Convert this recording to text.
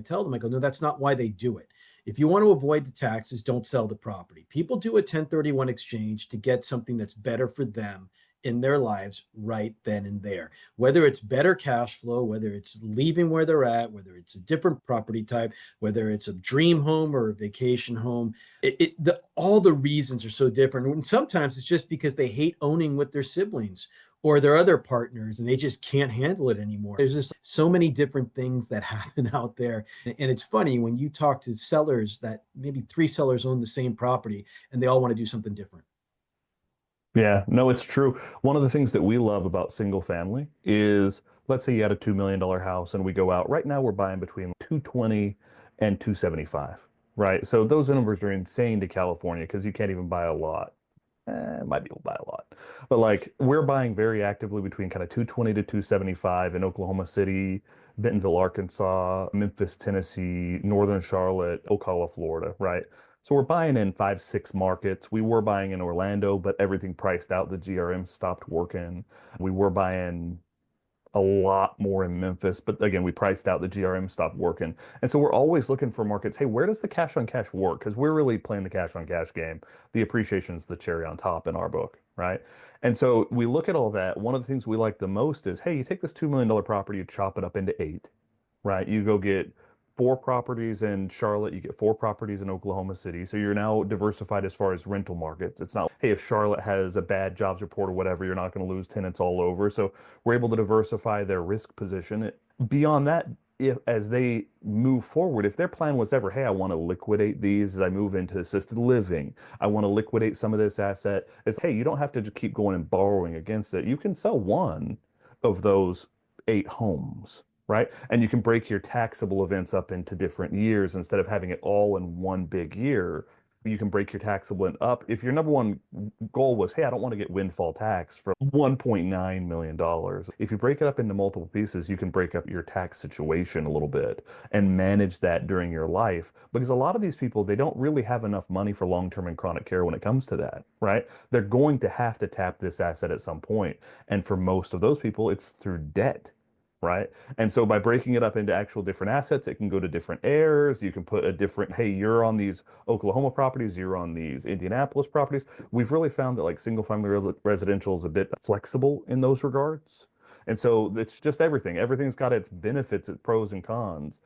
I tell them, I go, no, that's not why they do it. If you want to avoid the taxes, don't sell the property. People do a 1031 exchange to get something that's better for them in their lives right then and there. Whether it's better cash flow, whether it's leaving where they're at, whether it's a different property type, whether it's a dream home or a vacation home, all the reasons are so different. And sometimes it's just because they hate owning with their siblings or their other partners and they just can't handle it anymore. There's just so many different things that happen out there. And it's funny when you talk to sellers that maybe three sellers own the same property and they all want to do something different. Yeah, no, it's true. One of the things that we love about single family is, let's say you had a $2 million house and we go out. Right now we're buying between 220 and 275, right? So those numbers are insane to California because you can't even buy a lot. Might be able to buy a lot. But like we're buying very actively between kind of 220 to 275 in Oklahoma City, Bentonville, Arkansas, Memphis, Tennessee, Northern Charlotte, Ocala, Florida, right? So we're buying in five, six markets. We were buying in Orlando, but everything priced out. The GRM stopped working. We were buying a lot more in Memphis, but again, we priced out, the GRM stopped working. And so we're always looking for markets. Hey, where does the cash on cash work? Because we're really playing the cash on cash game. The appreciation is the cherry on top in our book, right? And so we look at all that. One of the things we like the most is, hey, you take this $2 million property, you chop it up into eight, right? You go get four properties in Charlotte, you get four properties in Oklahoma City. So you're now diversified as far as rental markets. It's not, hey, if Charlotte has a bad jobs report or whatever, you're not going to lose tenants all over. So we're able to diversify their risk position. Beyond that, if as they move forward, if their plan was ever, hey, I want to liquidate these as I move into assisted living, I want to liquidate some of this asset, it's hey, you don't have to just keep going and borrowing against it. You can sell one of those eight homes, right? And you can break your taxable events up into different years instead of having it all in one big year. You can break your taxable and up. If your number one goal was, hey, I don't want to get windfall tax for $1.9 million. If you break it up into multiple pieces, you can break up your tax situation a little bit and manage that during your life. Because a lot of these people, they don't really have enough money for long-term and chronic care when it comes to that, right? They're going to have to tap this asset at some point. And for most of those people, it's through debt. Right. And so by breaking it up into actual different assets, it can go to different heirs. You can put a different, hey, you're on these Oklahoma properties, you're on these Indianapolis properties. We've really found that like single family residential is a bit flexible in those regards. And so it's just everything. Everything's got its benefits, its pros and cons.